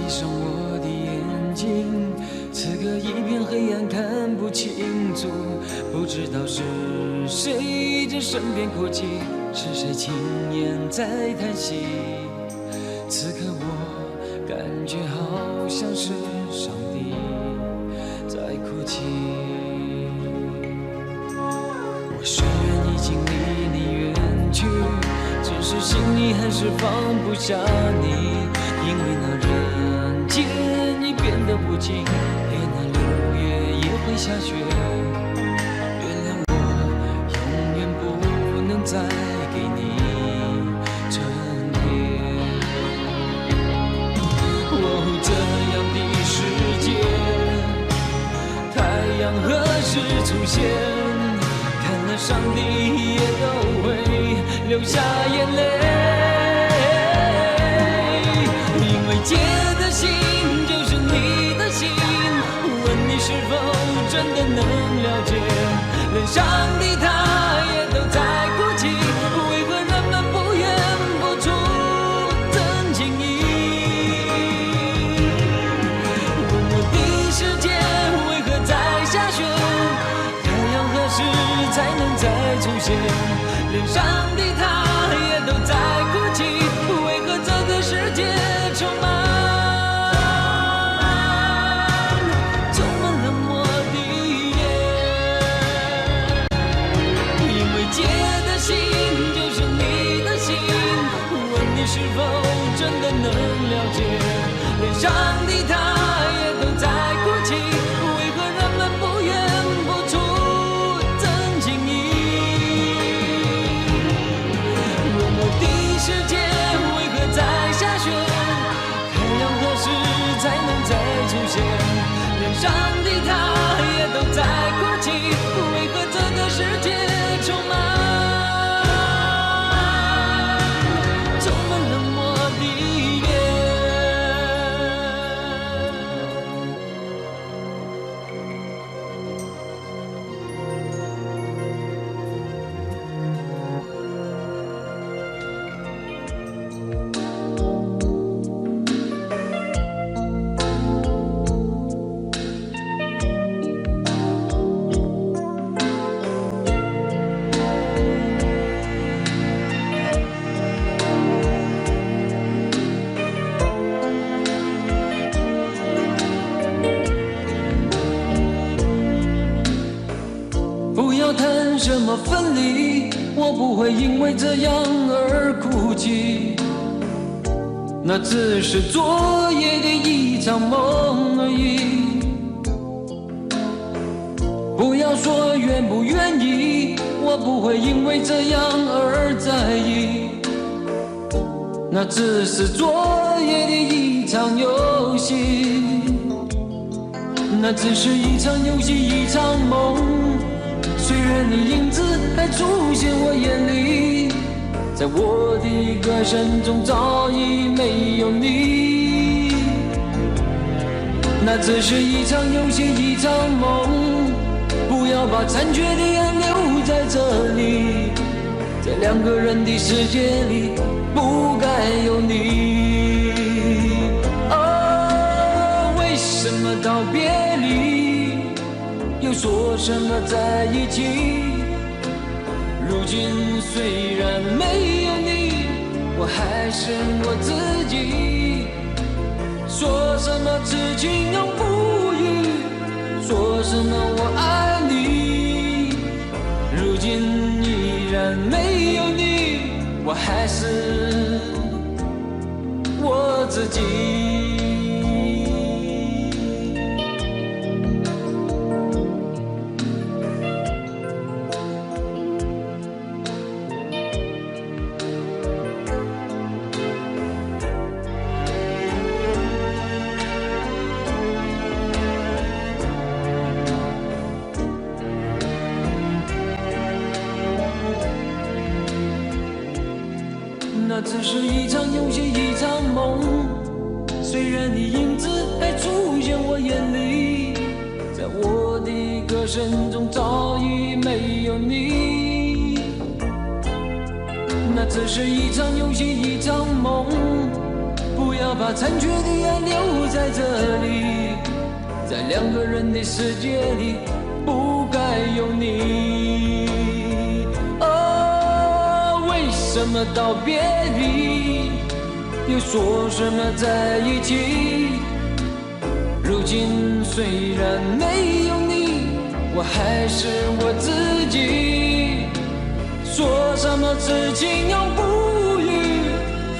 上我的眼睛，此刻一片黑暗，看不清楚，不知道是谁在身边哭泣，是谁轻言在叹息。此刻我感觉好像是上帝在哭泣。我虽然已经离你远去，只是心里还是放不下你，因为那人间已变得无情，连那6月也会下雪。原谅我永远不能再给你春天。哦，这样的世界，太阳何时出现？看了上帝也都会流下眼泪，因为借的心就是你的心，问你是否真的能了解，连上帝他也都在哭泣，为何人们不愿付出真情意？问我的世界为何在下雪，太阳何时才能再出现，连上帝他也都在哭泣，为何这个世界充满冷漠的夜？因为借的心就是你的心，问你是否真的能了解，连上帝他也都在哭泣，为何人们不愿付出真情意？问我的世界为何在下雪，太阳何时才能再出现，连上帝他也都在哭泣，为何这个世界充满冷漠的夜？不要谈什么分离，我不会因为这样而哭泣，那只是昨夜的一场梦而已。不要说愿不愿意，我不会因为这样而在意，那只是昨夜的一场游戏，那只是一场游戏，一场梦。虽然你影子还出现我眼里，在我的歌声中早已没有你，那只是一场游戏，一场梦。不要把残缺的爱留在这里，在2个人的世界里不该有你。哦，为什么道别离又说什么在一起？如今虽然没有你，我还是我自己。说什么痴情永不渝，说什么我爱你，如今依然没有你，我还是我自己。那只是一场游戏，一场梦。虽然你影子还出现我眼里，在我的歌声中早已没有你。那只是一场游戏，一场梦。不要要把残缺的爱留在这里，在两个人的世界里不该有你。哦，为什么道别离，又说什么在一起？如今虽然没有你，我还是我自己。说什么痴情永不渝，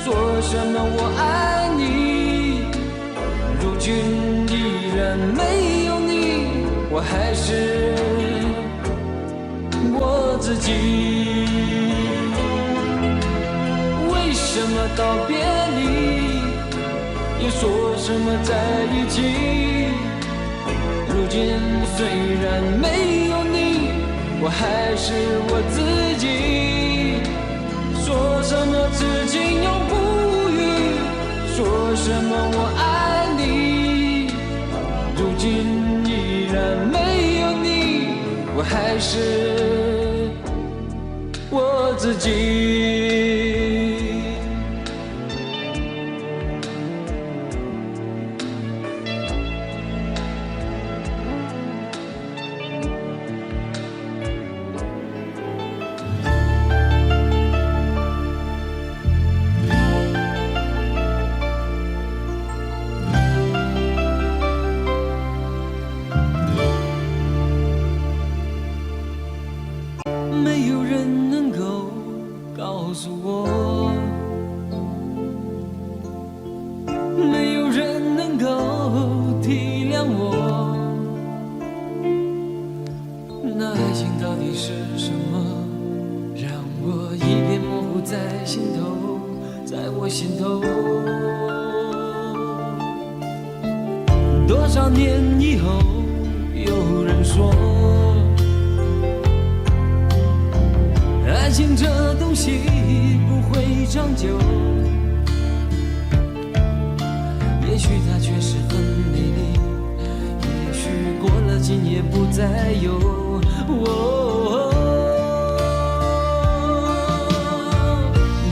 说什么我爱你，如今依然没有你，我还是我自己。为什么道别离，又说什么在一起？如今虽然没有你，我还是我自己。说什么痴情永不渝，说什么我爱你，如今依然没有你，我还是我自己。没有人能够告诉我，没有人能够体谅我，那爱情到底是什么，让我一片模糊在心头，在我心头。多少年以后，有人说爱情这东西不会长久，也许它确实很美丽，也许过了今夜不再有。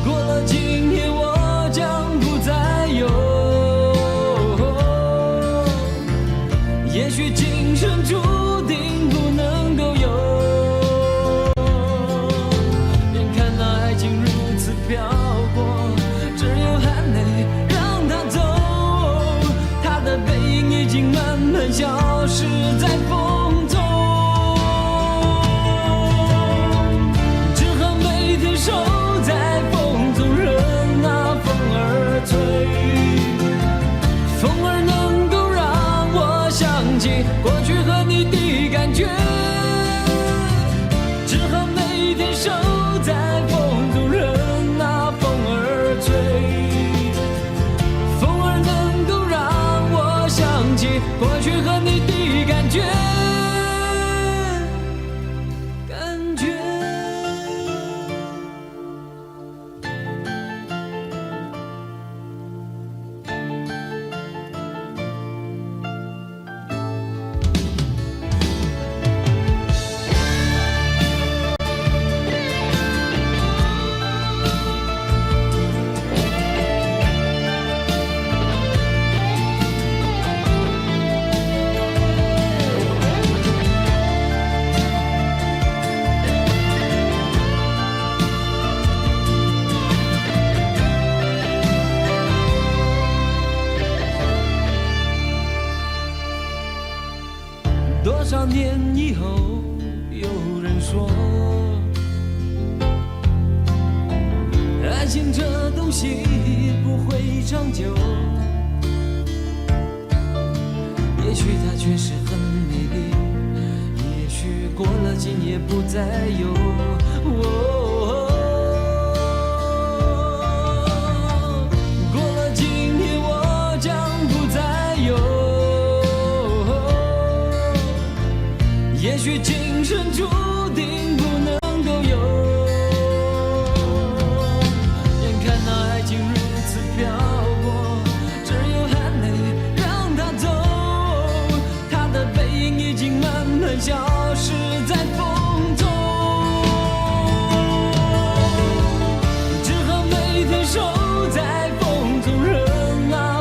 过了今夜我将不再有，也许今生注定不能够有。飘过，只有含泪让它走，它的背影已经慢慢消失在风中，只好每天守在风中，任那风儿吹，风儿能够让我想起过去和你的感觉，只好每天守在风中，过去和你的感觉，多少年以后，有人说，爱情这东西不会长久，也许它确实很美丽，也许过了今夜不再有。过了今夜我将不再有。也许今生注定不能够有，眼看那爱情如此飘过，只有含泪让它走，它的背影已经慢慢消失在风中，只好每天守在风中，任那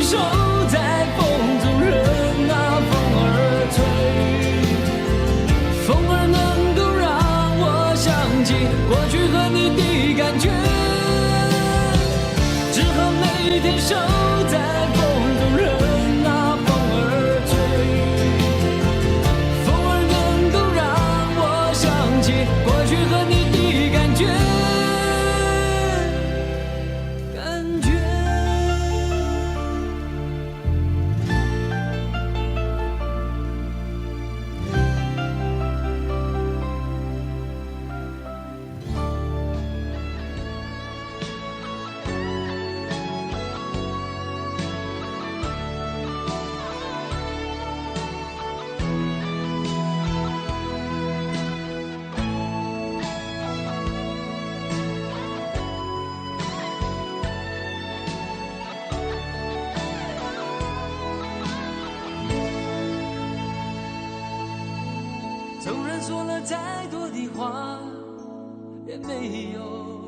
手在风中，任那风儿吹，风儿能够让我想起过去和你的感觉，只好每天守在风中，任那风儿吹，风儿能够让我想起过去和你的感觉。纵然说了再多的话，也没有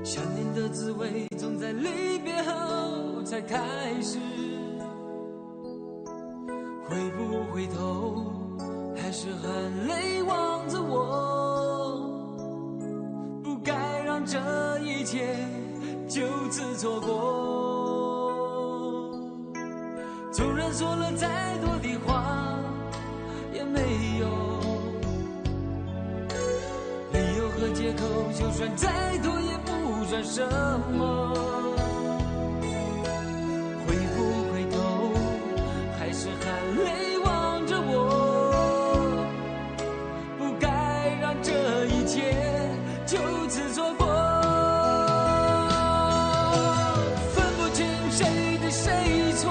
想念的滋味，总在离别后才开始。回不回头，还是含泪望着我，不该让这一切就此错过。纵然说了再多的话，也没有理由和借口，就算再多也不算什么。回不回头，还是含泪望着我，不该让这一切就此错过。分不清谁对谁错，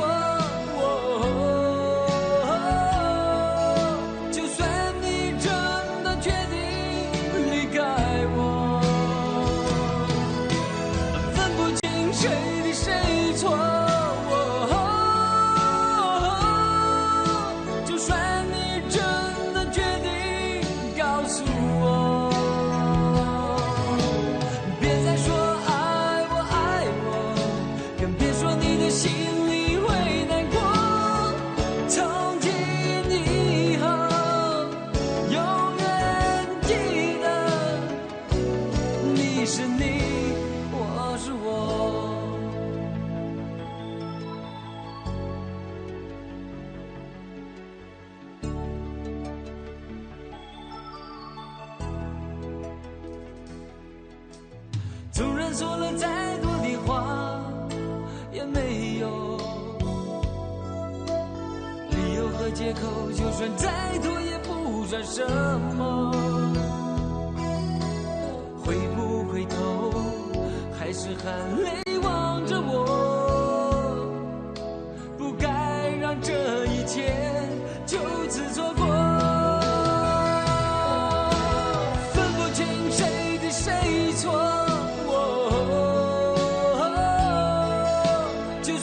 纵然说了再多的话，也没有理由和借口，就算再多也不算什么。回不回头，还是含泪望着我，不该让这一切就此错过。分不清谁对谁错，就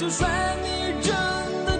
算你真的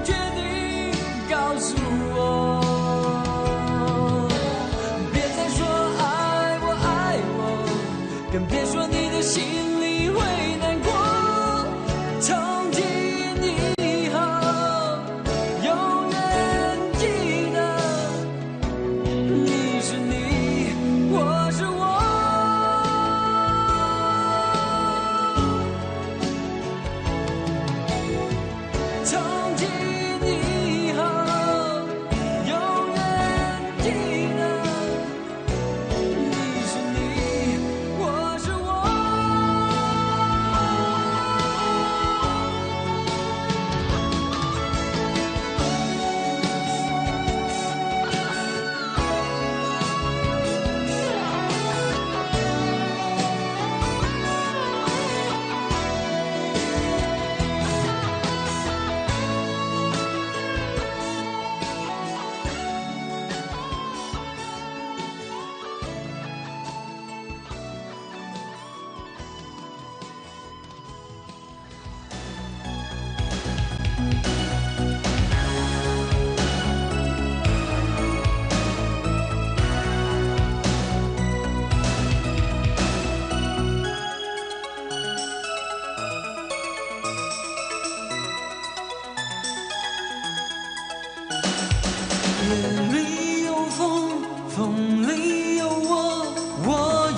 夜里有风，风里有我，我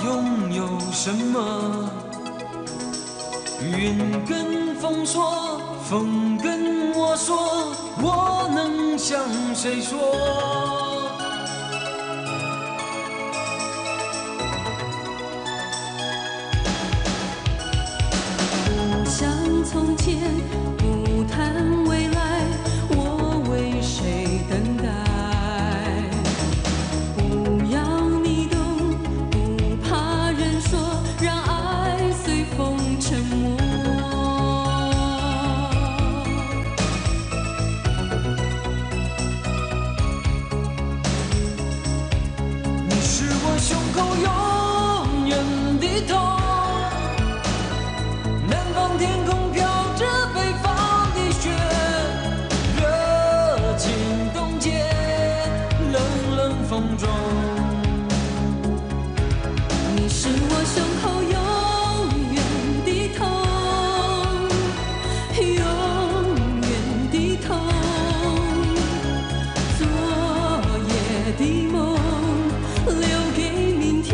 拥有什么？云跟风说，风跟我说，我能向谁说？不像从前，不谈未来，我为谁等待？不要你懂，不怕人说，让爱随风沉没。你是我胸口永远的痛。天空飘着北方的雪，热情冻结冷冷风中。你是我胸口永远的痛，永远的痛。昨夜的梦留给明天。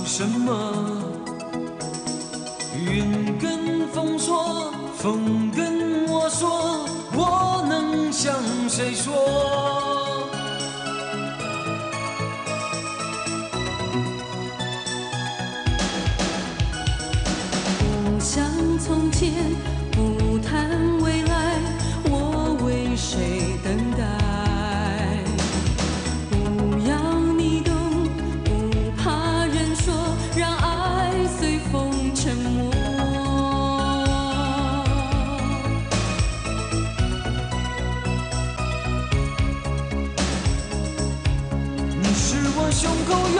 什么？云跟风说，风跟我说，我能向谁说？不像从前，不谈未来，我为谁等待？让爱随风沉没。你是我胸口永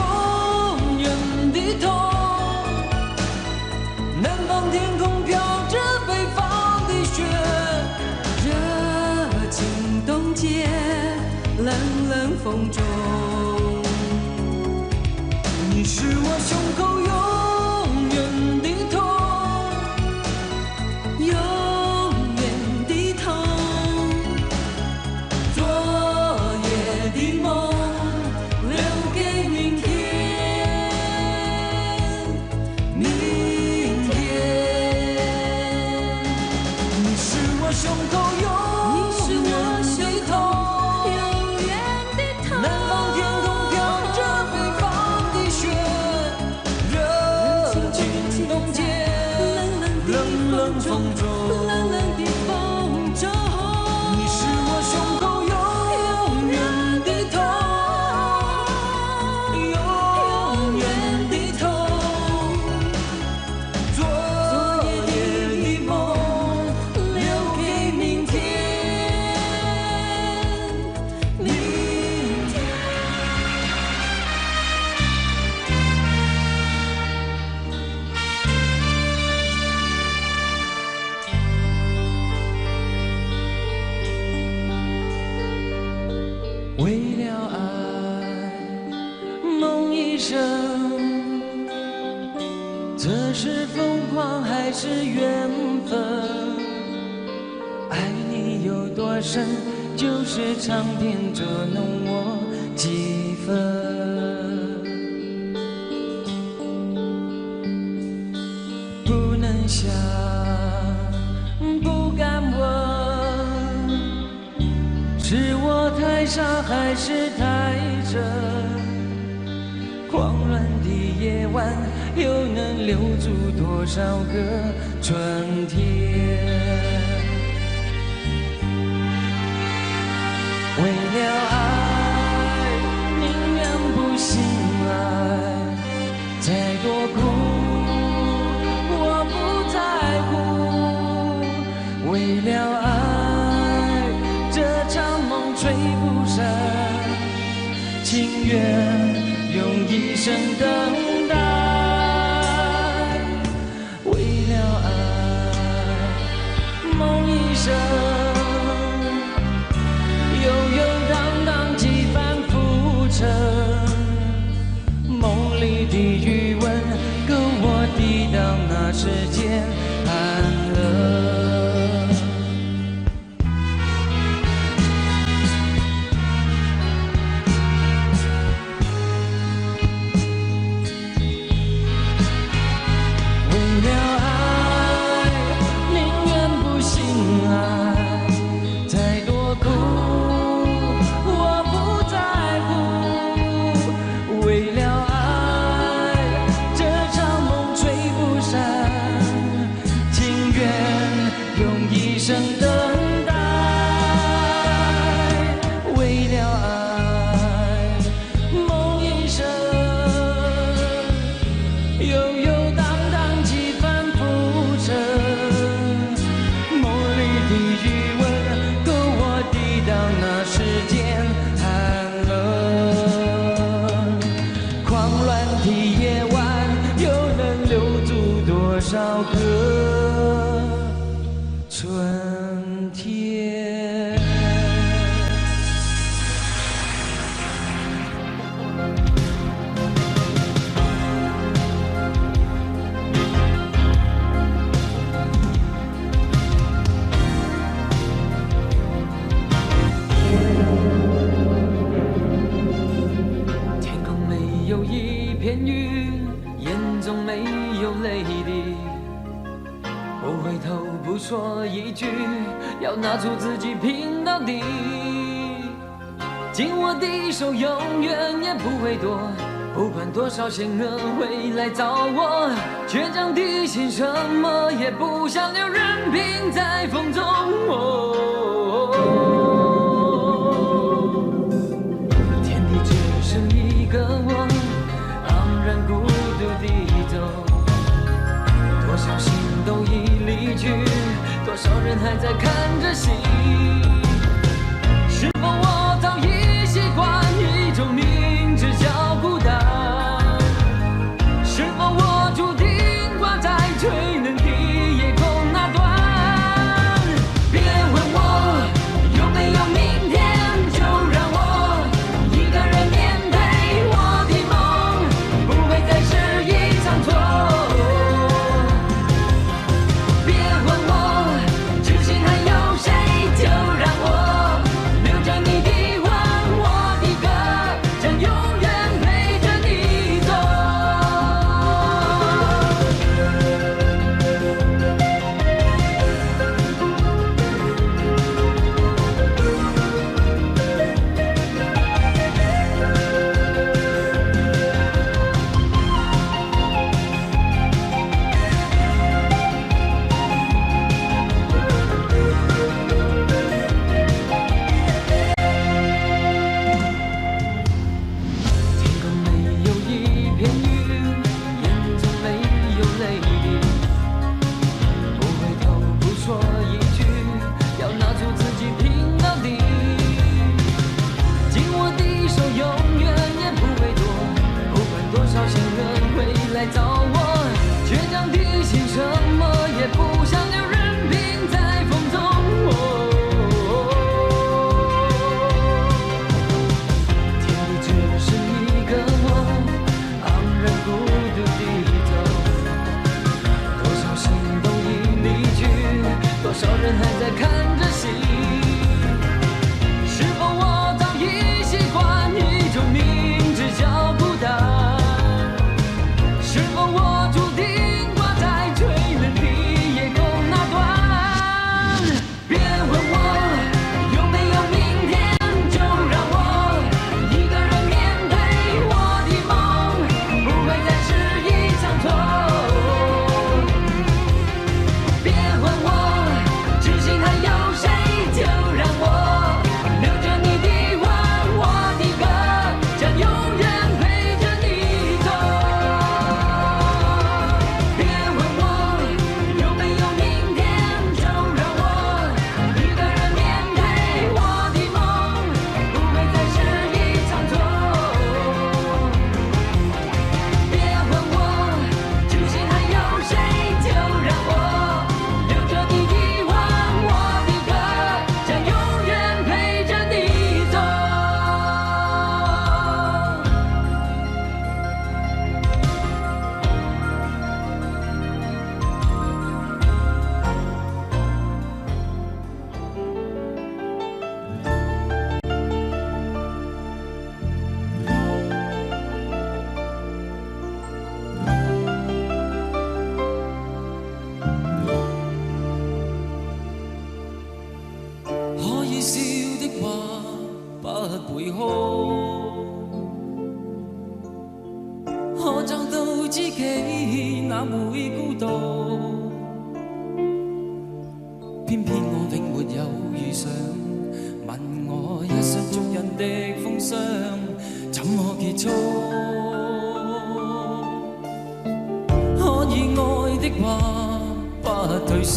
远的痛。南方天空飘着北方的雪，热情冻结冷冷风中。你是我胸口永远的痛，永远的痛。昨夜的梦留给明天，明天。你是我胸口永远的痛。南方天空飘着北方的雪，热情冻结冷冷风中。你是我胸口永远的痛，永远的痛。昨夜的梦留给明天。为了爱，梦一生，这是疯狂还是缘分？爱你有多深，就是苍天捉弄我几分。不能想，不敢问。是我太傻还是太真？狂乱的夜晚又能留住多少个春天？为了爱，宁愿了爱，这场梦吹不散，情愿用一生等待。为了爱，梦一生，悠悠荡荡几番浮沉。梦里的余温，够我抵挡那世间寒冷。少个春天。天空没有一片云，眼中没有泪滴，不回头不说一句，要拿出自己拼到底。紧握的手永远也不会躲，不管多少险恶会来找我，倔强的心什么也不想留，任凭在风中。天地只剩一个我，昂然孤独地走，多少心都已离去，多少人还在看着戏。是否我早已习惯一种明知叫孤单？是否我注定挂在吹冷的夜空那端？别问我有话不會好，可找到知己哪會孤獨？偏偏我永沒有遇上，問我一雙足印的風霜怎麼結束？可以愛的話不退縮，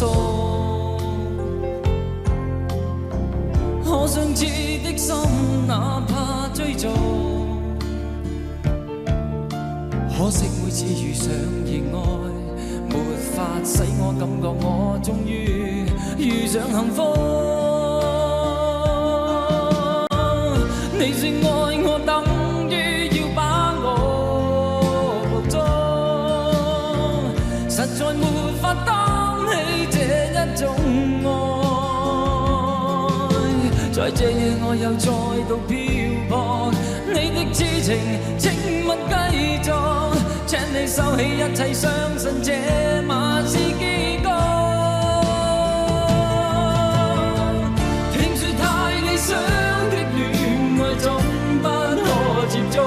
可相知的心哪怕追逐，可惜每次遇上意外，沒法使我感覺我終於遇上幸福。你說愛我等於要把我捕捉，實在沒法擔起這一種愛。在這夜我又再度漂泊，你的痴情請勿繼續，請你收起一切，相信這晚是結局。聽說太理想的戀愛總不可接觸，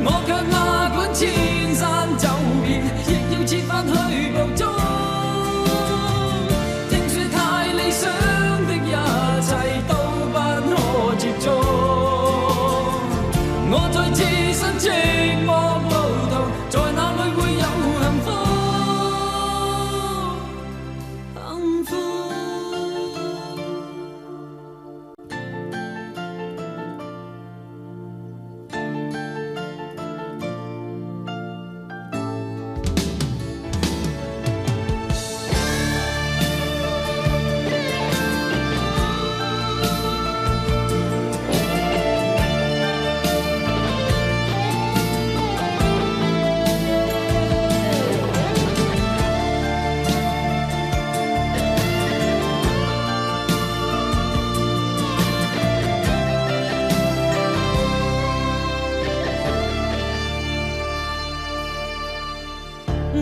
我卻哪管千山走遍，亦要設法去捕捉。聽說太理想的一切都不可接觸，我在自身寂寞路途，在哪裏會有幸福？幸福。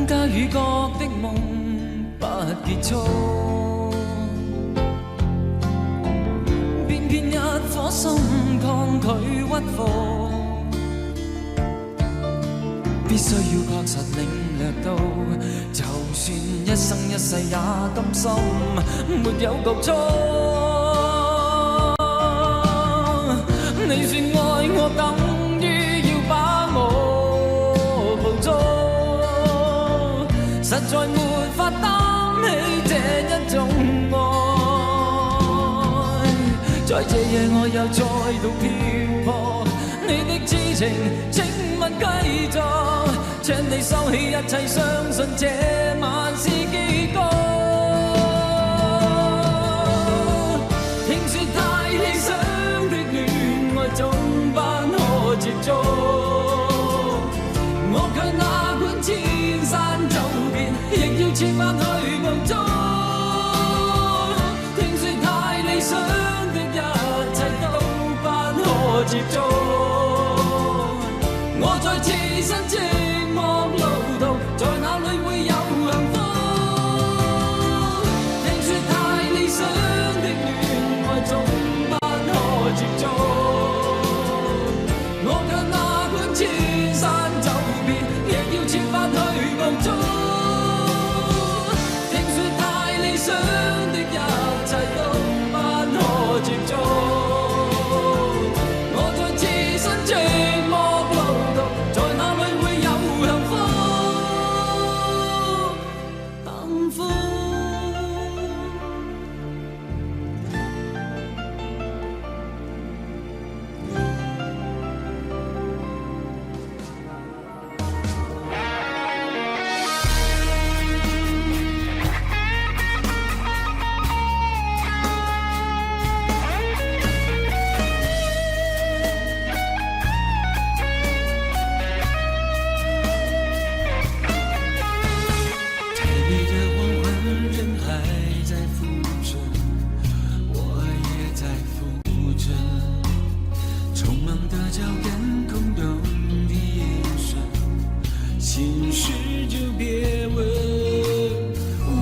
家與國的夢不結束，偏偏一顆心抗拒屈服，必須要確實領略到，就算一生一世也甘心沒有局促。你說愛我等於要把我捕捉，實在沒法擔起這一種愛。在這夜我又再度漂泊，你的痴情請勿繼續，請你收起一切，相信這晚是結局。聽說太理想的戀愛總不可接觸，我卻哪管千山走遍，亦要設法去捕捉。聽說太理想的一切都不可接觸，我在自身寂寞路途，在哪裏會有幸福？聽說太理想的戀愛總不可接觸，我卻哪管千山走遍，亦要設法去捕捉。聽說太理想的一切都不可接觸，我在自身寂寞路途，在哪裏會有幸福？幸福。台北的黄昏，人還在浮沉，我也在浮沉，匆忙的腳跟，空洞的眼神，心事就別問。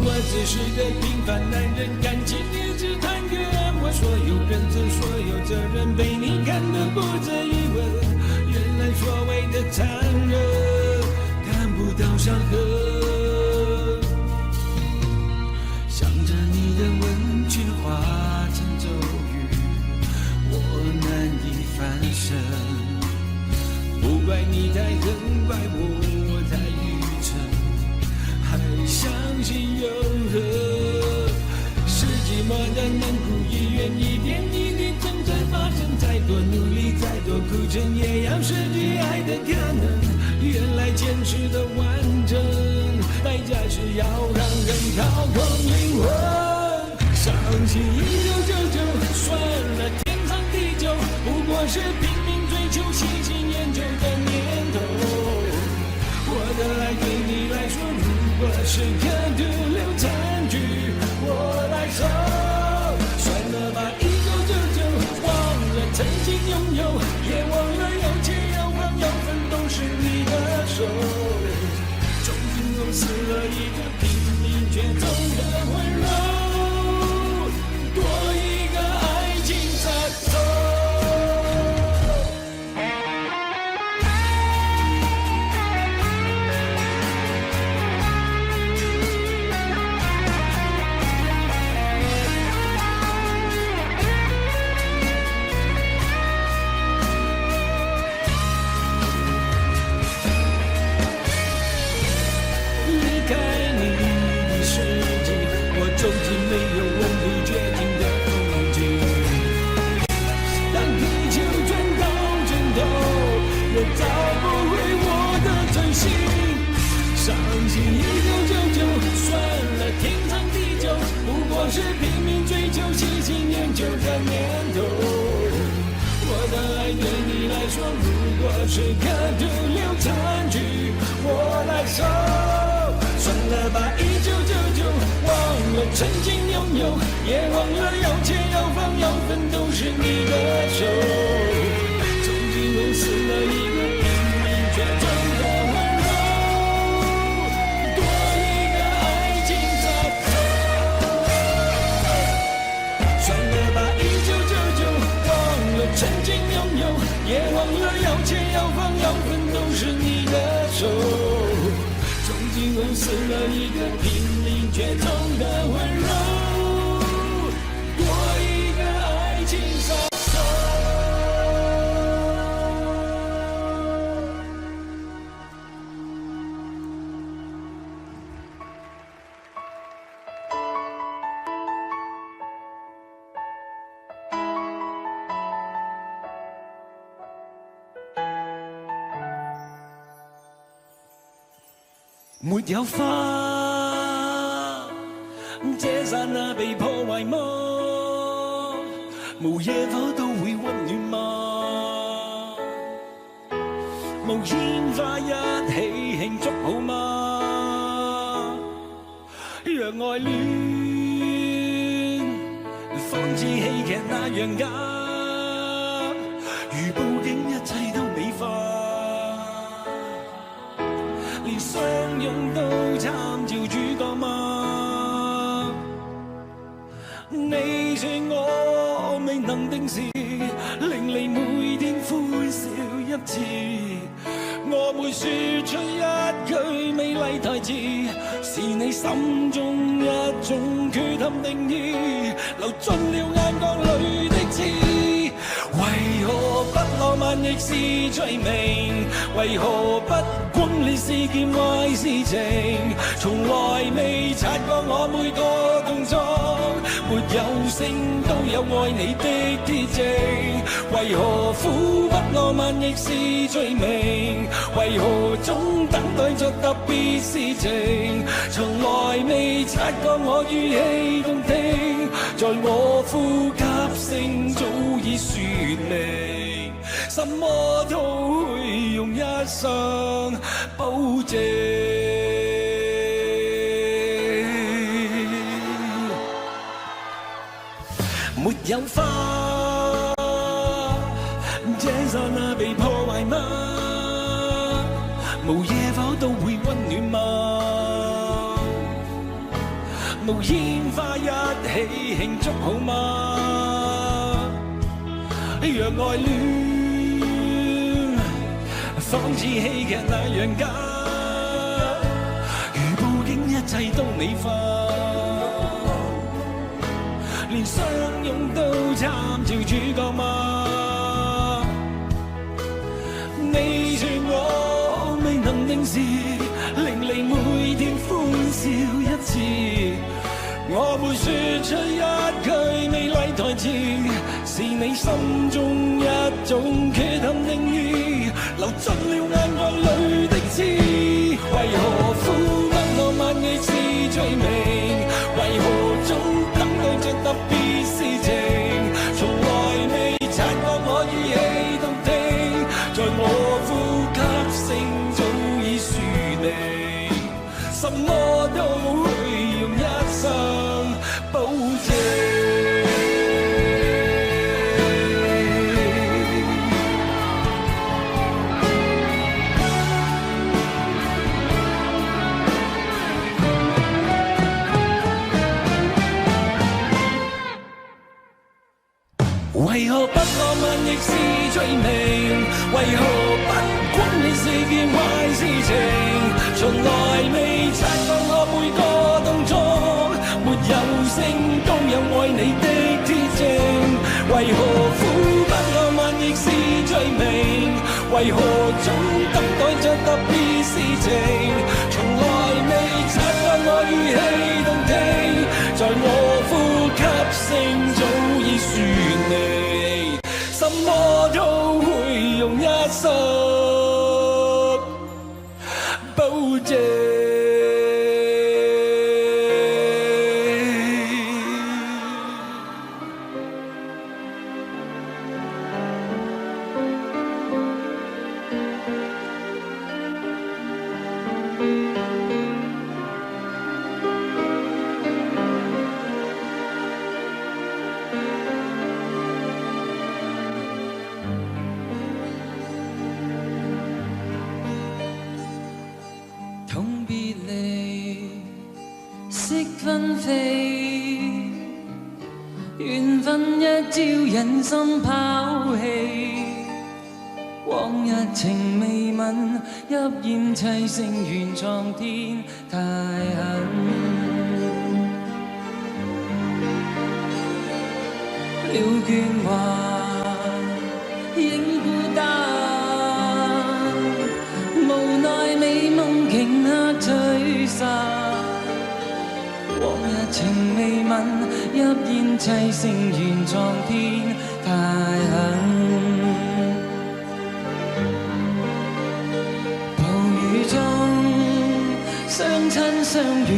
我只是個平凡男人，感情一直談個我所有认真，所有责任被你看得不值一文。原来所谓的残忍，看不到伤痕。想着你的吻，却化成咒语，我难以翻身。不怪你太狠，怪我太愚蠢，还相信永恒。世纪末的冷酷医院，一点一滴正在发生。再多努力，再多苦撑，也要失去爱的可能。原来坚持的完整，代价是要让人掏空灵魂。伤心1999，算了天长地久，不过是拼命追求、细心研究的念头。我的爱对你来说，如果是个毒瘤残局，我来受。算了吧，1999，忘了曾经拥有，也忘了有钱有房有份都是你的手。终究又死了一个拼命绝种的温柔，多一个爱情杀手。究竟没有我不决定的风景。当地球转到尽头，也找不回我的真心。伤心1999，算了天长地久，不过是拼命追求、细心研究的念头。我的爱对你来说，如果是个毒瘤残局，我来受。算了吧，1999，忘了曾经拥有，也忘了有钱有房有份都是你的手。终究又死了一个拼命绝种的温柔，多一个爱情杀手。算了吧，1999，忘了曾经拥有，也忘了有钱有房有份都是你的手。终究死了一个拼命绝种的温柔，多一个爱情杀手。没有花，这刹那被破坏吗？无野火都会温暖吗？无烟花一起庆祝好吗？让爱恋仿似戏剧那样假，如布景一切都美化。连相拥都参照主角吗？你说我未能定时，令你每天歡笑一次。我會說出一句美麗台詞，是你心中一種缺陷定義，流進了眼角裏的刺。為何不浪漫亦是罪名？為何不轟烈是件壞事情？從來未察覺我每個動作，沒有聲都有愛你的鐵證。為何苦不浪漫亦是罪名？為何總等待着特別事情？從來未察覺我語氣動聽，在我呼吸聲早已說明，什麼都會用一生保證。沒有花，這剎那被破壞嗎？無野火都會溫暖嗎？無煙花一起慶祝好嗎？若愛戀仿似戲劇那樣假，如布景一切都美化，連相擁都參照主角嗎？你說我未能定時，令你每天歡笑一次。我會說出一句美麗台詞，是你心中一種缺陷定義，流進了眼角裏的刺。為何呼不浪漫亦是罪名？為何總等待着特別事情？從來未察覺我語氣動聽，在我呼吸聲早已說明，什麼都會用一生保證。為何不浪漫亦是罪名？為何不管你是件壞事情？從來未察覺我每個動作沒有聲都有愛你的鐵證。為何苦不浪漫亦是罪名？為何總等待着特別事情？從來未察覺我語氣動聽，在我呼吸聲早已說明，什麼都會用一生保證。分飛，緣分一朝忍心拋棄，往日情未泯，泣咽凄聲怨蒼天太狠。了倦話影孤單，無奈美夢頃刻吹散。往日情未泯，泣咽凄聲怨蒼天太狠。暴雨中相親相與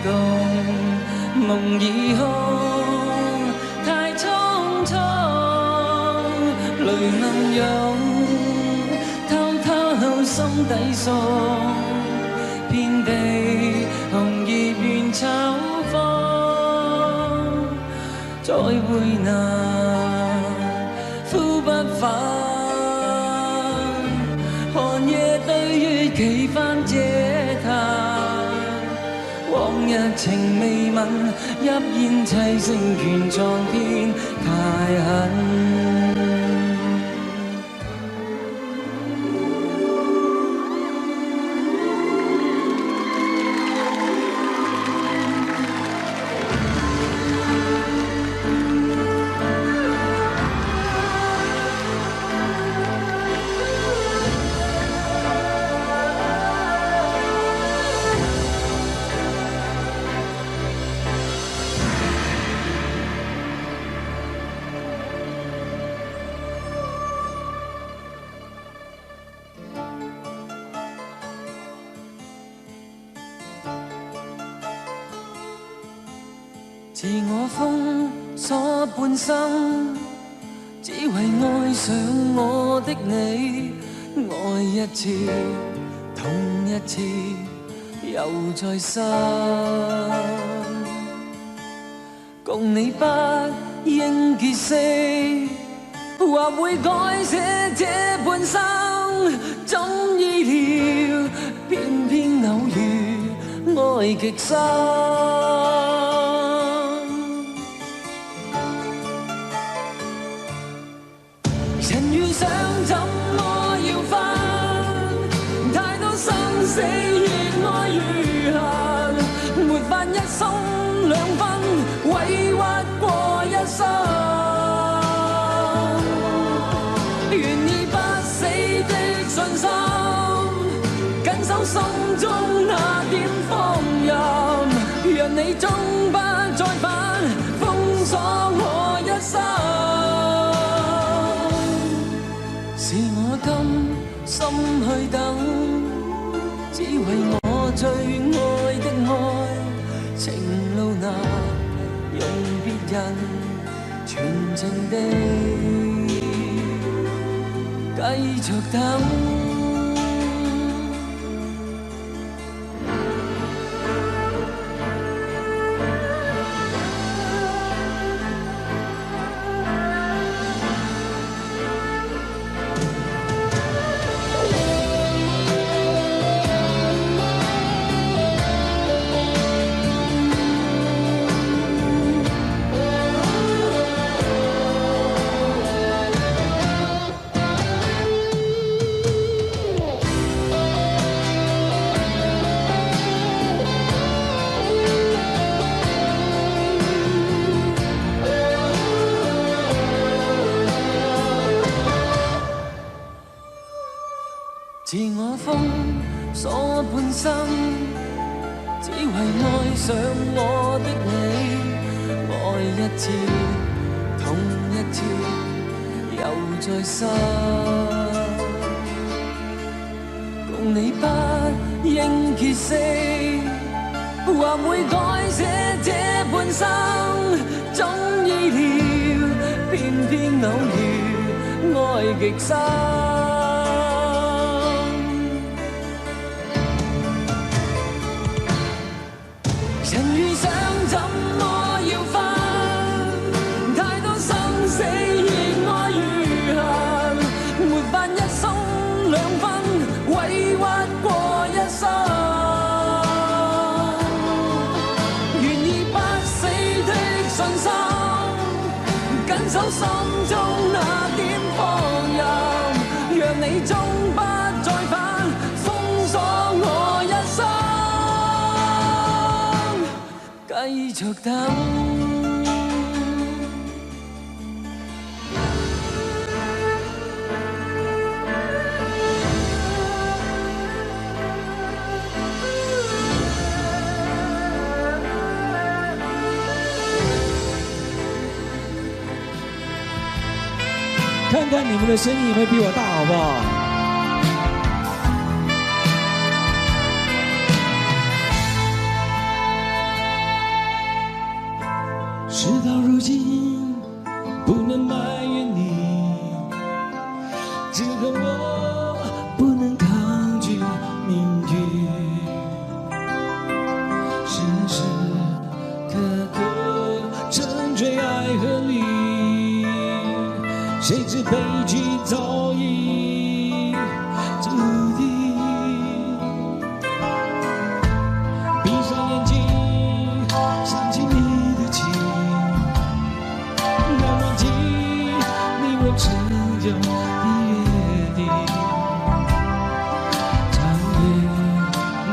共，夢已空太匆匆，淚能湧，偷偷心底送，遍地紅葉怨秋風，再會難呼不返，寒夜對月幾番嗟嘆，往日情未泯，泣咽凄聲怨蒼天太狠。自我封鎖半生，只為愛上我的你，愛一次，痛一次，又再生。共你不應結識，或會改寫這半生，怎意料偏偏偶遇愛極深。想怎麼要分？太多生死與愛與恨，沒法一心兩分，委屈過一生。願意不死的信心，緊守心中那點放任，讓你終不再返，封鎖我一生。是我甘心去等，只為我最愛的愛，情路難用別人全情地繼續等。自我封鎖半生，只為愛上我的你，愛一次，痛一次，又再生。共你不應歇息，或會改寫這半生。總意料，偏偏偶遇，愛極深。守心中那點放任，讓你終不再返，封鎖我一生，繼續等。看看你们的声音有没有比我大，好不好？事到如今，不能埋怨你，只恨我不能抗拒命运，时时刻刻沉醉爱河里。谁知悲剧早已注定，闭上眼睛，想起你的情，难忘记你我曾有的约定。长夜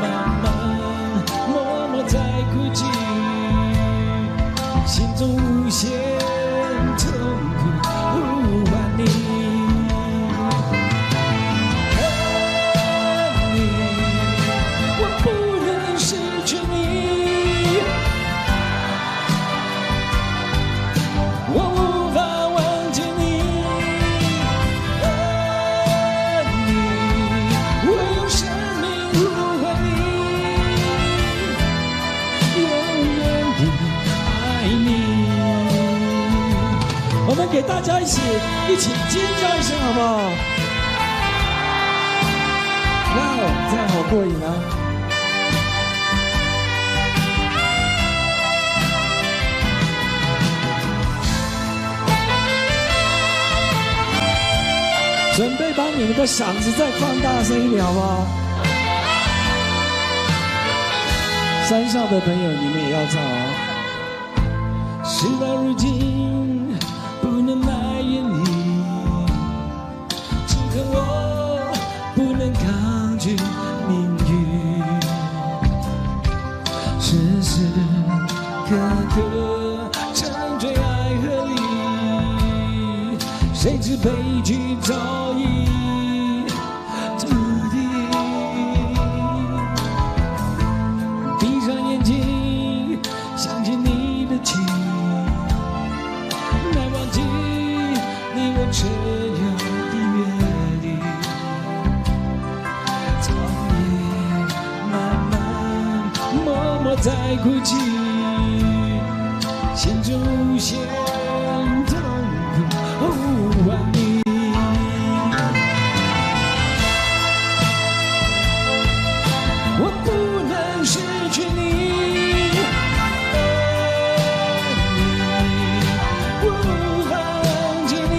漫漫，默默在哭泣，心中无限痛苦。恨你，我不能失去你，我无法忘记你。恨你，我用生命呼唤你，永远的爱你。我们给大家一起尖叫一声，好不好？哇哦，这样好过瘾啊！准备把你们的嗓子再放大声一点，好不好？山上的朋友，你们也要唱啊！事到如今，不能埋怨你，谁知悲剧早已注定。闭上眼睛，想起你的情，难忘记你我曾有的约定。长夜漫漫，默默在哭泣，心中无限痛苦无完你。我不能失去你，无法忘记你，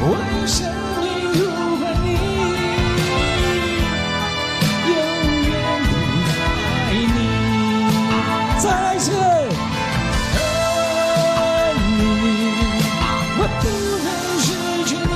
我用生命呼唤你，永远的爱你。再来一次，爱你，我不能失去你。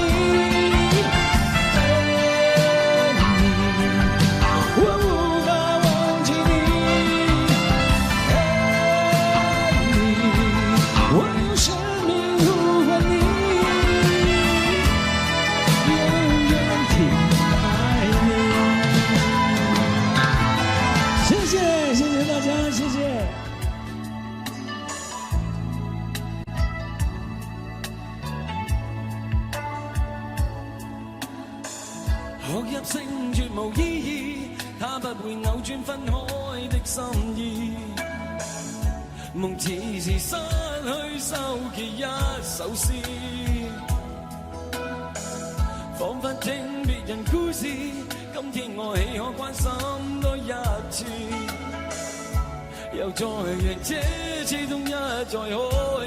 學入聖絕無意義，它不會扭轉分開的心意。夢似是失去收記一首詩，彷彿聽別人故事。今天我豈可關心多一次？又再讓這次痛一再開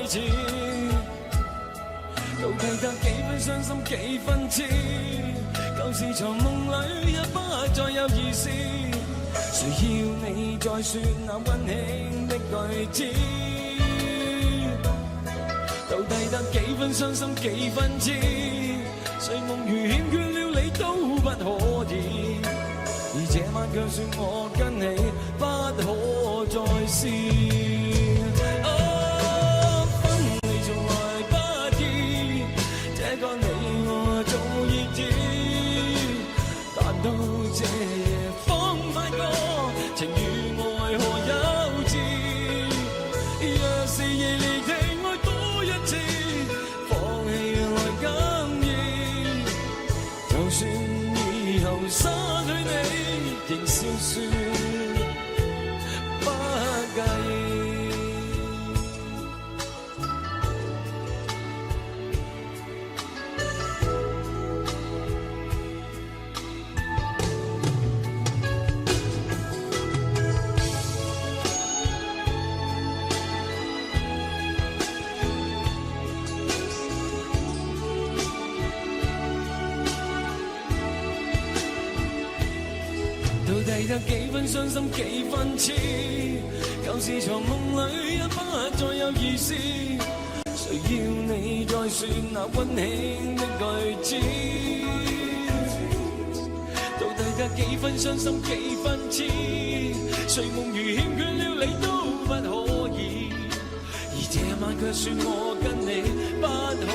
始。到底得幾分傷心幾分痴？舊時藏夢裏也不再有意思，誰要你再說那溫馨的句子？到底得幾分傷心幾分痴？睡夢如欠缺了你都不可以，而這晚卻說我跟你不可再試。到這夜方發覺情與愛何幼稚，若是夜離地愛多一次，放棄來更易。就算以後失去你，仍笑說不介意。到底得幾分傷心幾分痴？舊時藏夢裏也不再有意思，誰要你再說那溫馨的句子？到底得幾分傷心幾分痴？睡夢如欠缺了你都不可以，而這晚卻說我跟你不可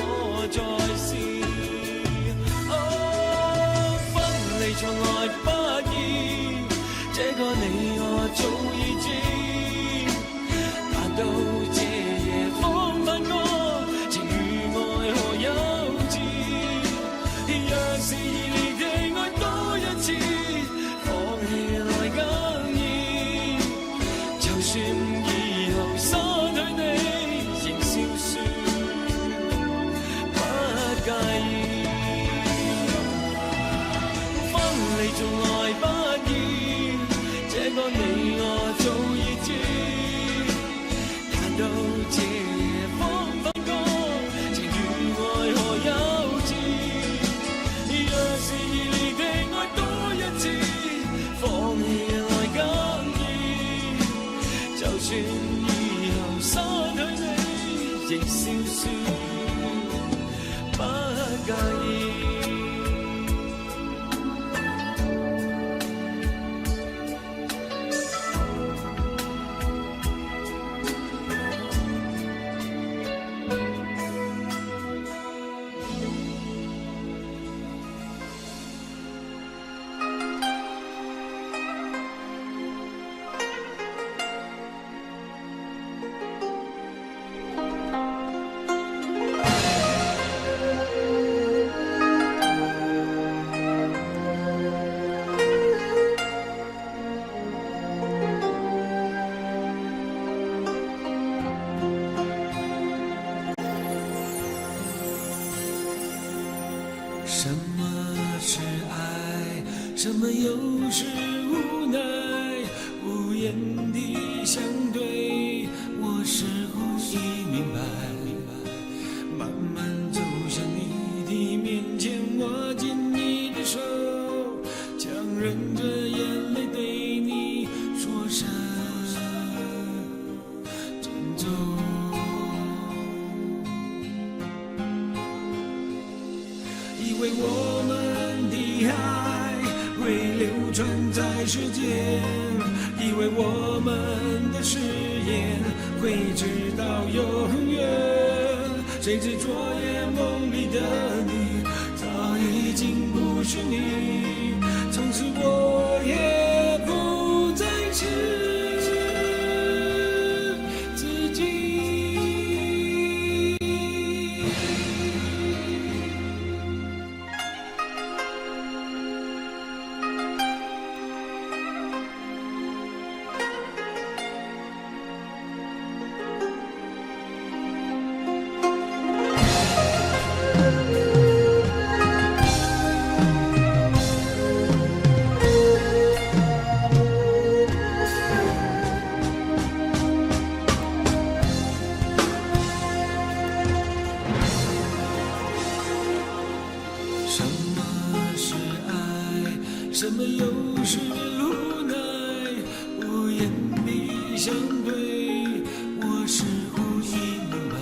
再試。分離從來不易，這個你我早已知，但到這夜方發覺情與愛何幼稚。若是離地愛多一次，放棄來更易。就算以後失去你，仍笑說不介意。分離從來不易，這個你我早已知，但到這夜方發覺情與愛何幼稚。若是離地愛多一次，放棄來更易。就算以後失去你，仍笑說不介意。什么又是无奈，无言的相对，我似乎已明白，慢慢走向你的面前，握紧你的手，强忍着眼泪对你说声珍重。以为我们的爱会流传在世间，以为我们的誓言会直到永远，谁知昨夜梦里的你早已经不是你，从此我也不再是自己。什么是爱？什么又是无奈？无言的相对，我似乎已明白。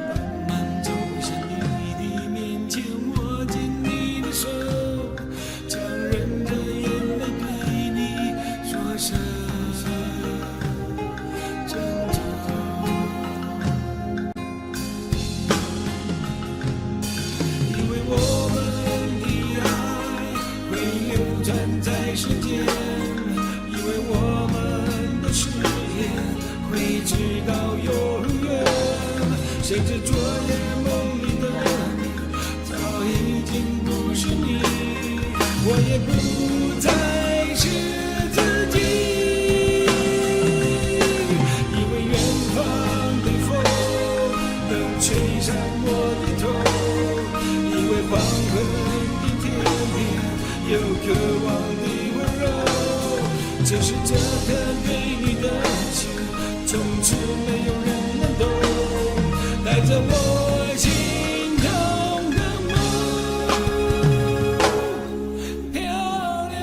慢慢走向你的面前，握紧你的手，强忍着眼泪对你说声珍重。我们的爱会流传在世间，以为我们的誓言会直到永远，谁知昨夜梦里的你早已经不是你，我也不再是自己。以为远方的风能吹上我的头，以为黄昏的天边有渴望的温柔，只是这颗对你的心，从此没有人能懂，带着我心中的梦漂流。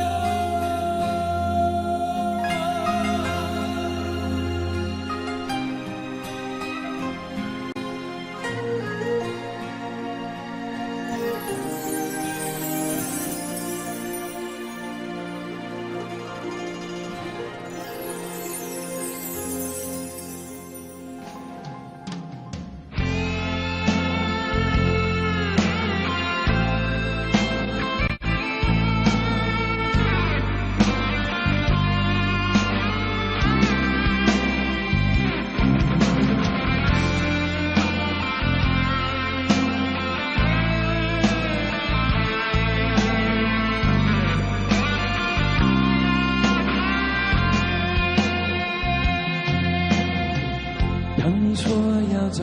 当你说要走，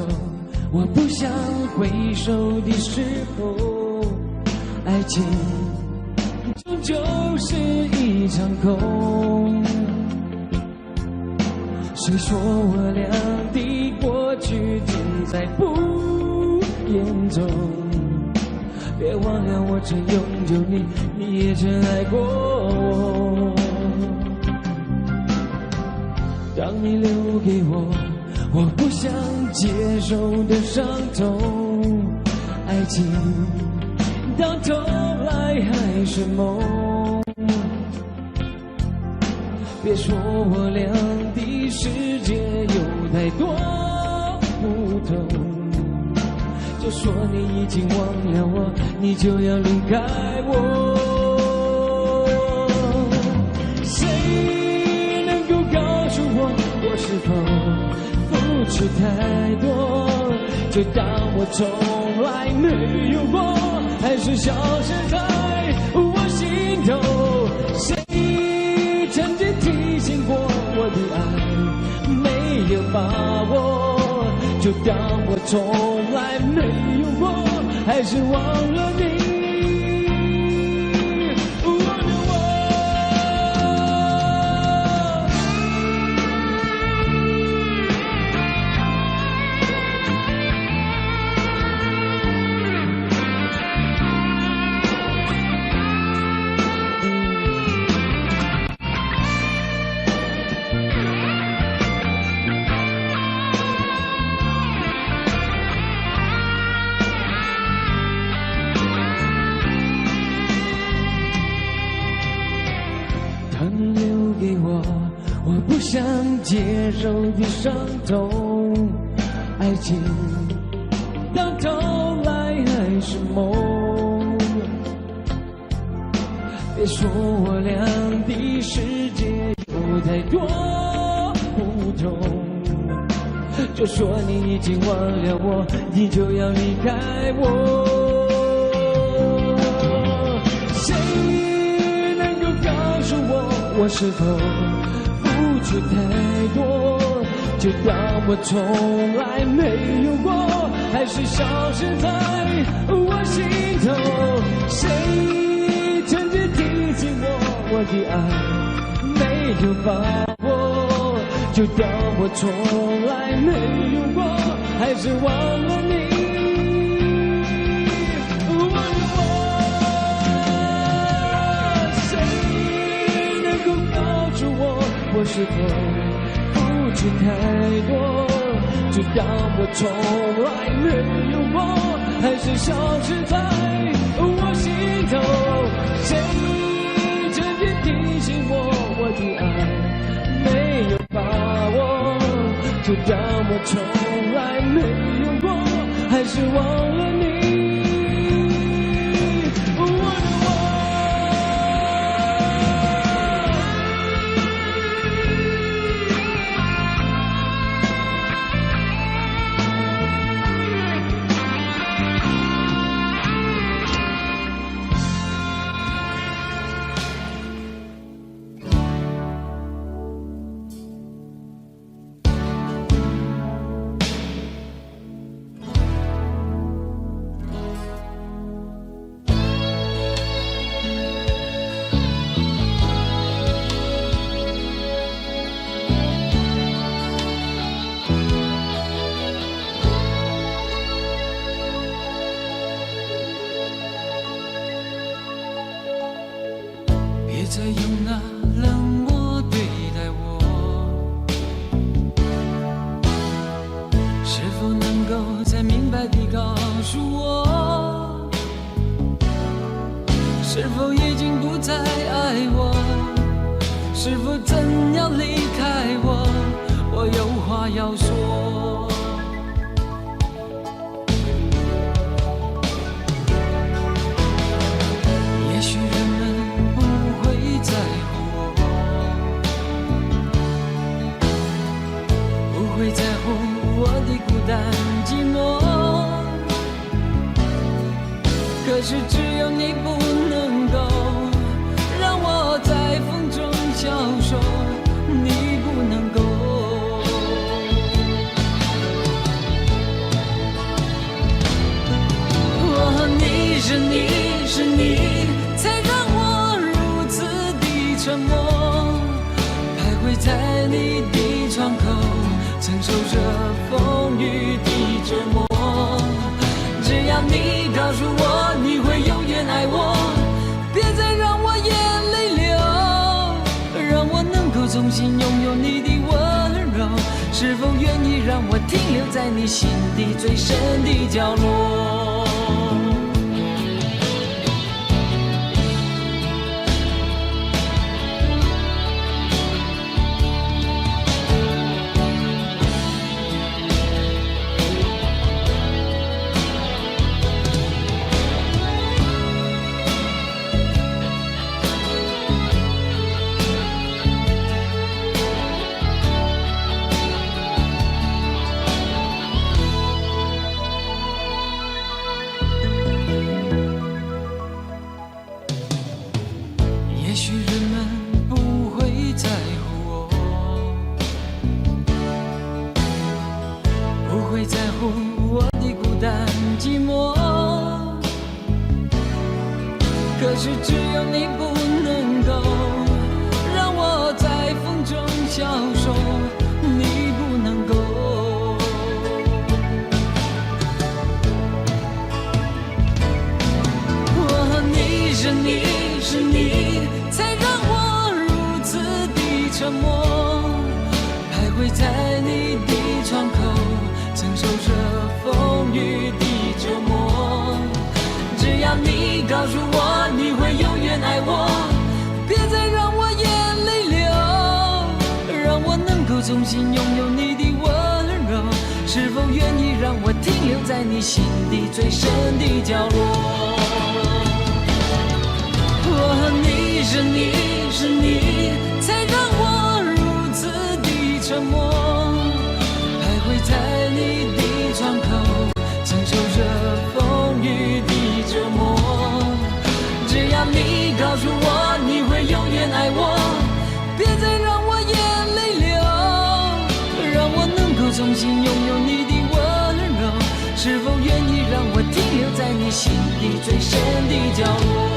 我不想回首的时候，爱情终究是一场空。谁说我俩的过去尽在不言中？别忘了我曾拥有你，你也曾爱过我。当你留给我不想接受的伤痛，爱情到头来还是梦。别说我俩的世界有太多不同，就说你已经忘了我，你就要离开我。谁能够告诉我，我是否付出太多，就当我从来没有过，还是消失在我心头。谁曾经提醒过我的爱没有把握，就当我从来没有过，还是忘了你。接受的伤痛，爱情到头来还是梦。别说我俩的世界有太多不同，就说你已经忘了我，你就要离开我。谁能够告诉我，我是否付出太多，就当我从来没有过，还是消失在我心头？谁曾经提醒我的爱没有把握，就当我从来没有过，还是忘了你。谁能够告诉我是否付出太多，就当我从来没有过，还是消失在我心头？谁曾经提醒我的爱没有把握，就当我从来没有过，还是忘了你。别再用那冷漠对待我，是否能够再明白地告诉我，是否已经不再爱我，是否真要离开我，我有话要说。也许人们不会在乎我，不会在乎我的孤单寂寞，可是只有你不能够让我在风中消瘦，你不能够。哦，你是你是你，才让我如此的沉默，徘徊在你的窗口，承受着风雨的折磨。只要你告诉我你会永远爱我，别再让我眼泪流，让我能够重新拥有你的温柔。是否愿意让我停留在你心底最深的角落？也许人们不会在乎我，不会在乎我的孤单寂寞，可是只有你不能够让我在风中消瘦，你不能够。哦，你是你是你，才让我如此的沉默，徘徊在你的窗口，承受着风雨的折磨。只要你告诉我你会永远爱我，是否愿意让我停留在你心底最深的角落？你是你是你，才让我如此的沉默，徘徊在你的窗口，承受着风雨的折磨。只要你告诉我你会永远爱我，别再让我眼泪流，让我能够重新拥有你的温柔。是否愿意让我停留在你心底最深的角落？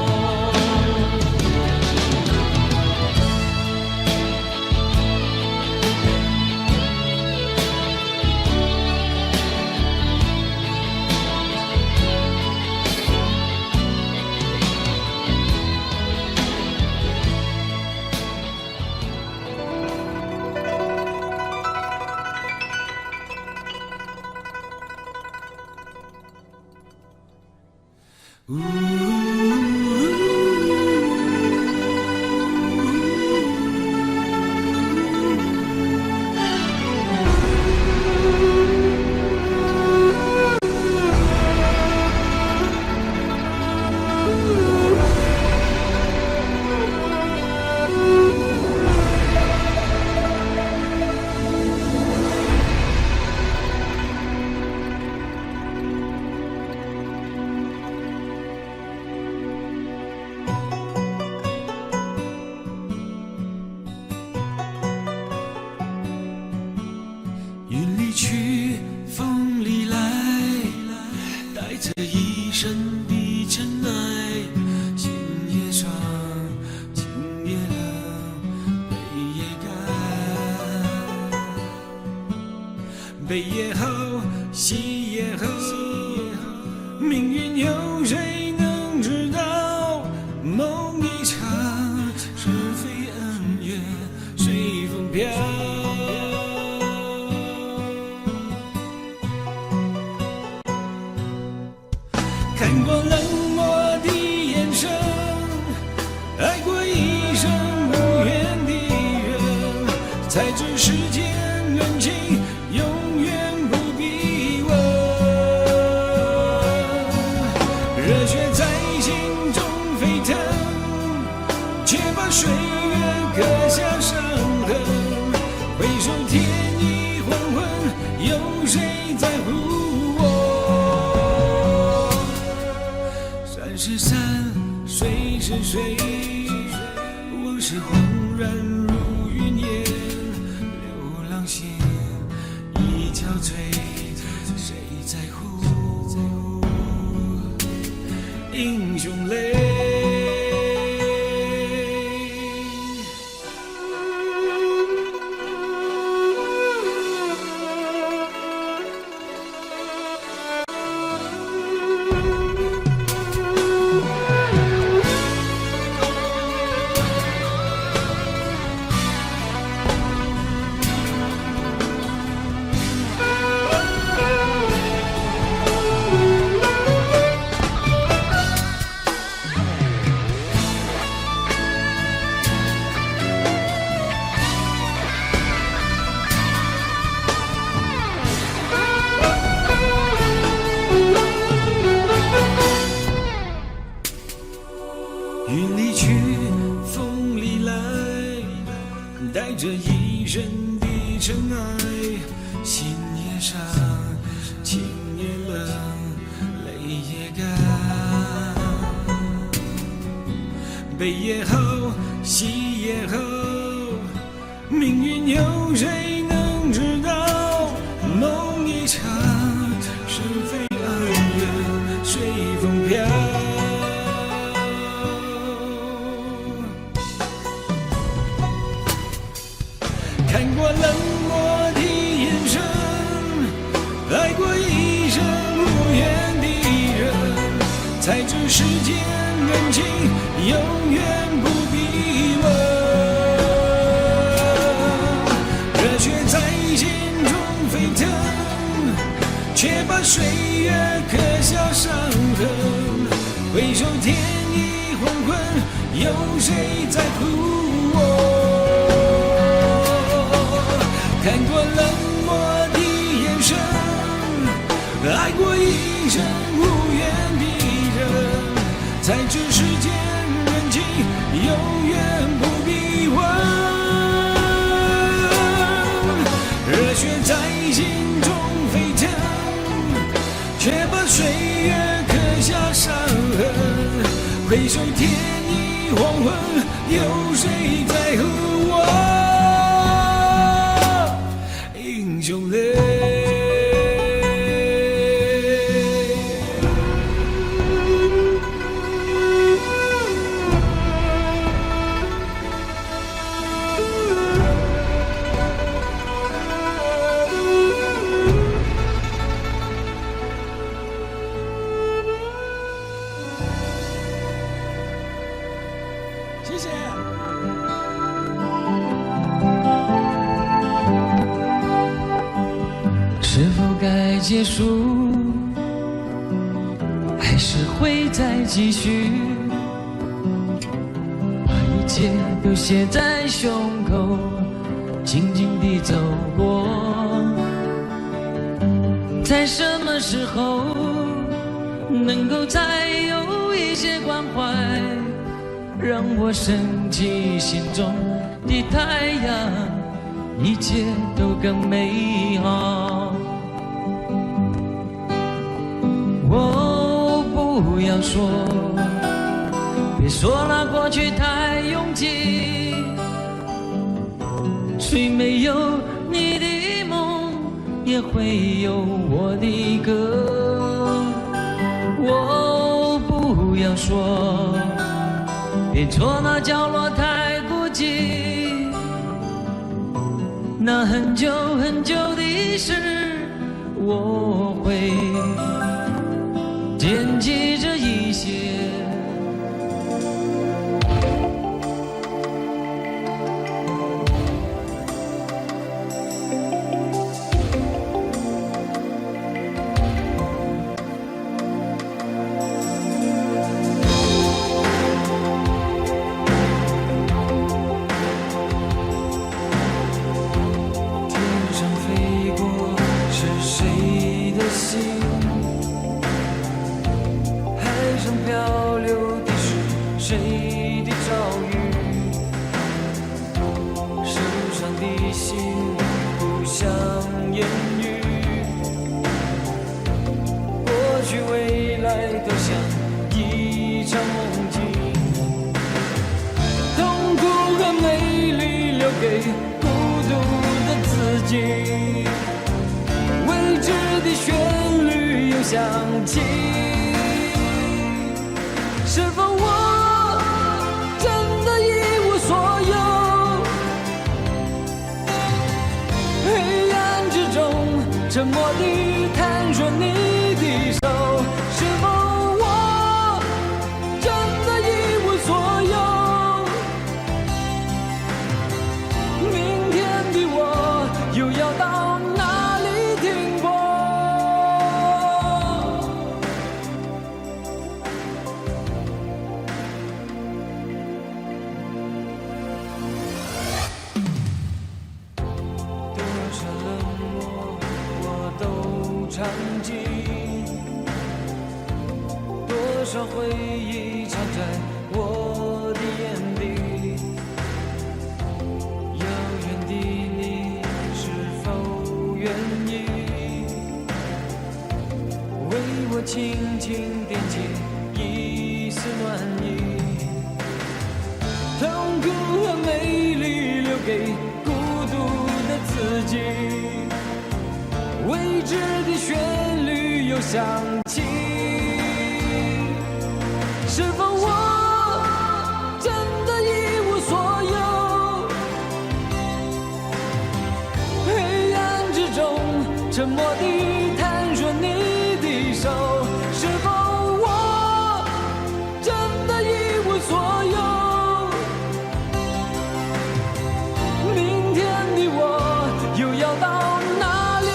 悲也好，喜也好，命运有谁能知道？梦一场，是非恩怨随风飘。看过冷漠的眼神，爱过一生无缘的人，才知世间人情永远不必问。热血在心中沸腾，却把岁月刻下伤痕。回首天已黄昏，有谁在乎我？33岁是谁？往事恍然如云烟，流浪线已憔悴，谁在乎英雄泪？云里去，风里来，带着一身的尘埃，心也伤，情也冷，泪也干。悲也好，喜也好，命运有谁能知道？梦一场，是非恩怨随风飘。看过冷漠的眼神，爱过一生无缘的人，才知世间人情永远不必问。热血在心中沸腾，却把岁月刻下伤痕。回首天已黄昏，有谁在乎我？看过冷漠的眼神，爱过一生无言逼人，才知世间人情永远不必问。热血在心中沸腾，却把岁月刻下伤痕。回首天已黄昏，有谁在乎我英雄泪？谢谢。是否该结束，还是会再继续？把一切都写在胸口，静静地走过。在什么时候能够再有一些关怀，让我升起心中的太阳，一切都更美好。哦，不要说，别说那过去太拥挤，虽没有你的梦，也会有我的歌。哦，不要说，别说那角落太孤寂，那很久很久的事，我会惦记着一些。漂流的是谁的遭遇？受伤的心不想言语，过去未来都像一场梦境，痛苦和美丽留给孤独的自己，未知的旋律又响起。是否我真的一无所有？黑暗之中，沉默地探索你的手。是否我真的一无所有？明天的我又要到哪里停泊？场景，多少回忆藏在我的眼底。遥远的你，是否愿意为我轻轻点起一丝暖意？痛苦和美丽留给孤独的自己。未知的旋律又响起，是否我真的一无所有？黑暗之中，沉默地探索你的手。是否我真的一无所有？明天的我又要到哪里？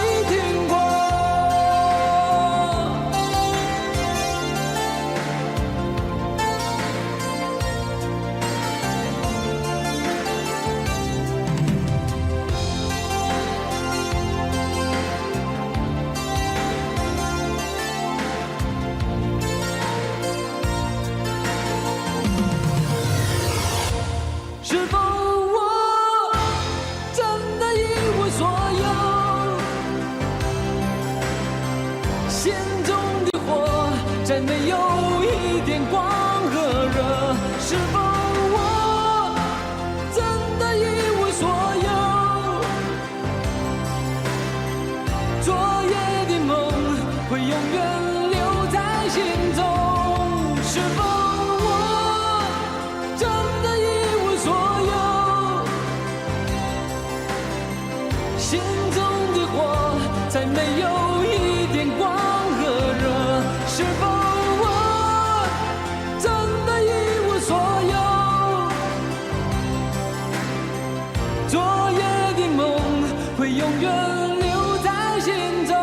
心中的火再没有一点光和热，是否我真的一无所有？昨夜的梦会永远留在心中，是否我真的一无所有？心中的火再没有一点光和热，是否我真的一无所有？昨夜的梦会永远留在心中。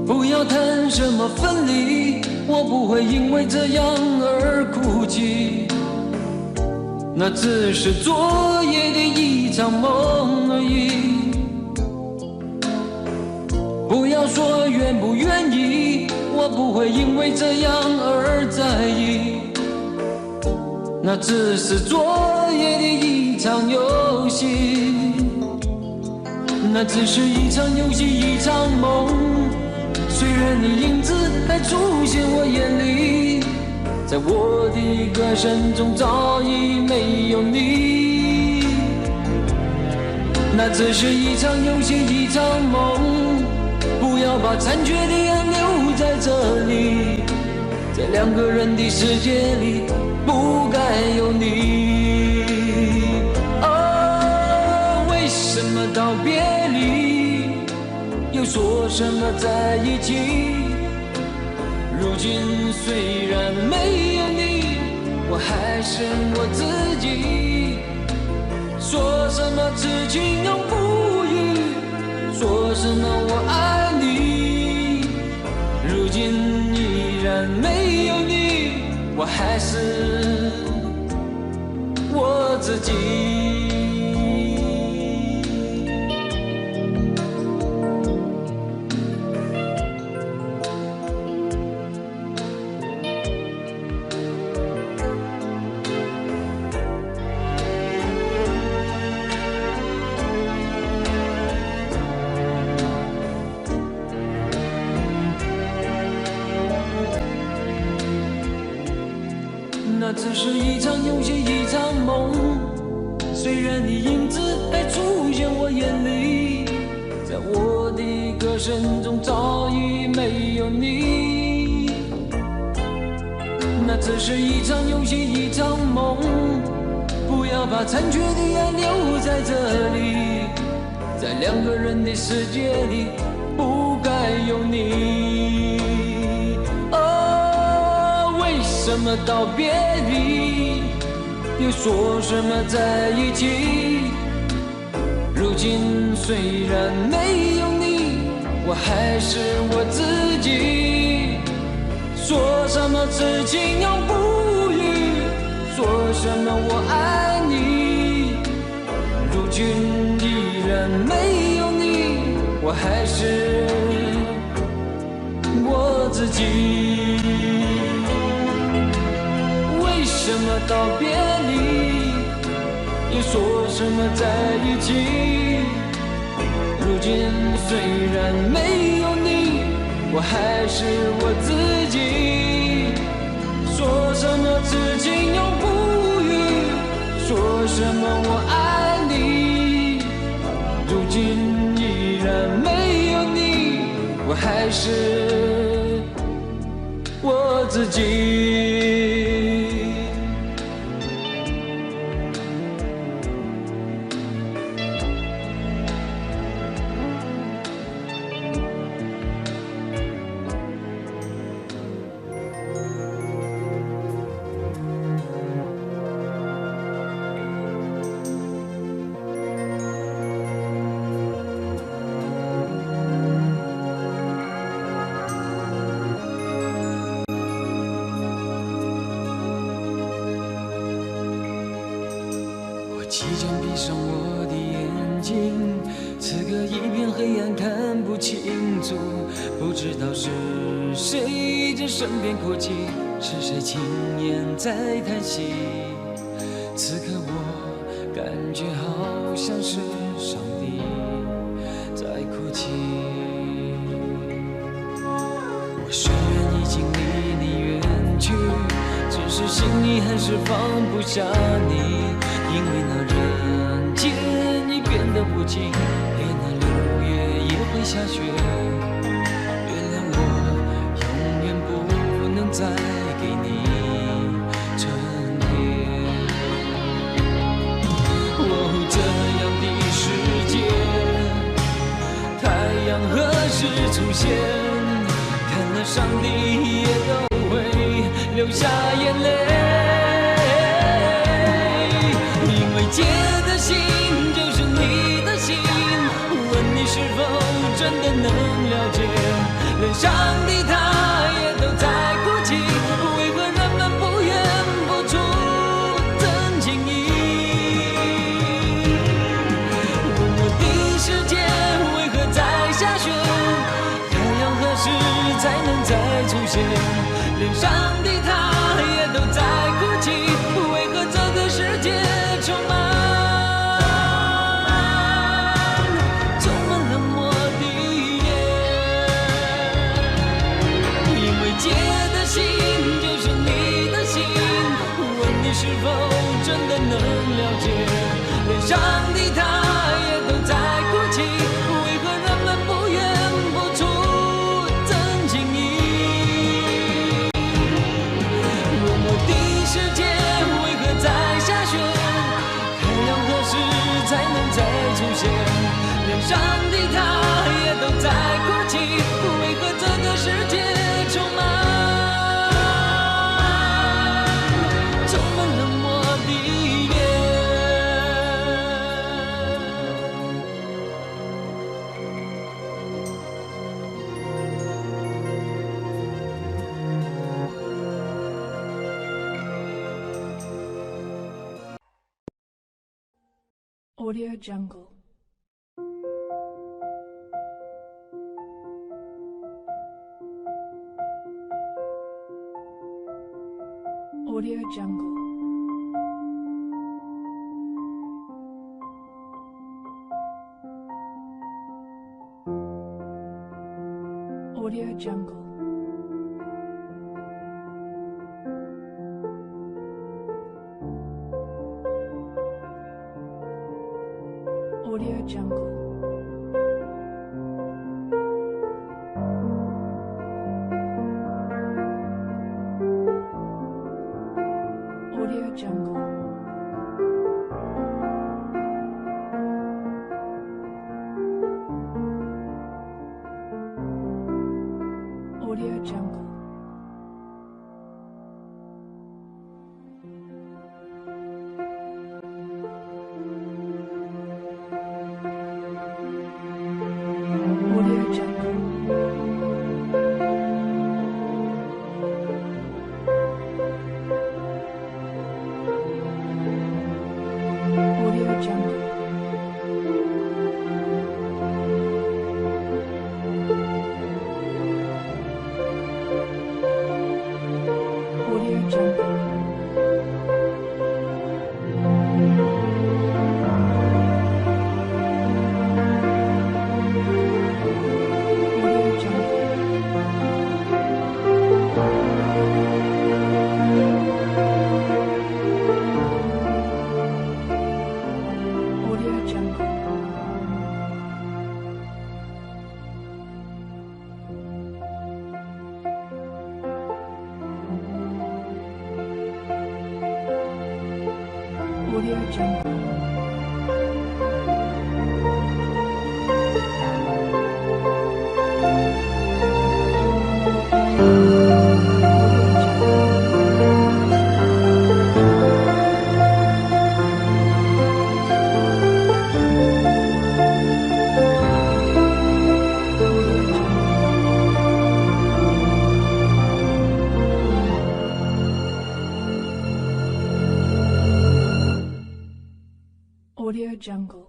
不要谈什么分离，我不会因为这样而哭泣，那只是昨夜的一场梦而已。不要说愿不愿意，我不会因为这样而在意，那只是昨夜的一场游戏，那只是一场游戏，一场梦。虽然你影子还出现我眼里，在我的歌声中早已没有你，那只是一场游戏，一场梦。不要把残缺的爱留在这里，在两个人的世界里不该有你。哦，为什么道别离又说什么在一起？如今虽然没有你，我还是我自己。说什么痴情永不渝，说什么我爱你，如今依然没有你，我还是我自己。那只是一场游戏，一场梦。虽然你影子还出现我眼里，在我的歌声中早已没有你。那只是一场游戏，一场梦。不要把残缺的爱留在这里，在两个人的世界里不该有你。为什么道别离又说什么在一起？如今虽然没有你，我还是我自己。说什么痴情永不渝，说什么我爱你，如今依然没有你，我还是我自己。为什么道别离又说什么在一起？如今虽然没有你，我还是我自己。说什么痴情永不渝，说什么我爱你，如今依然没有你，我还是我自己。即将闭上我的眼睛，此刻一片黑暗，看不清楚，不知道是谁在身边哭泣，是谁轻言在叹息。此刻我感觉好像是上帝在哭泣。我虽然已经离你远去，只是心里还是放不下你，因为那人间已变得无情，连那6月也会下雪。原谅我永远不能再给你春天。哦，这样的世界，太阳何时出现？看了上帝也都会流下眼泪，因为结的心就是你的心，问你是否真的能了解，连上帝他也都在哭泣，为何人们不愿付出真情意？问我的世界为何在下雪？太阳何时才能再出现？连上帝他也都在哭泣，为何这个世界充满冷漠的眼？因为结的心就是你的心，问你是否真的能了解？连上帝他也都在哭泣，为何人们不愿付出真情意？问我的世界为何在下雪？太阳何时才能再出现？连上帝他也都在哭泣，为何这个世界充满冷漠的眼？Audio Jungle. Audio Jungle. Audio Jungle. Audio Jungle. Audio Jungle. Audio Jungle. Audio Jungle. Audio Jungle. Audio Jungle. Audio Jungle. Audio Jungle. Audio Jungle. Audio Jungle.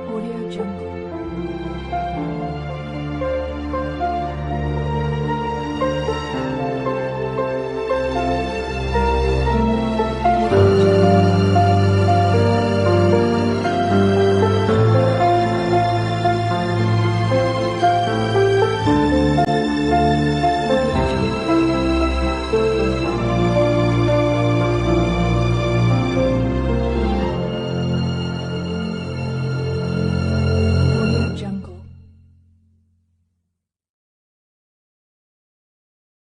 Audio Jungle.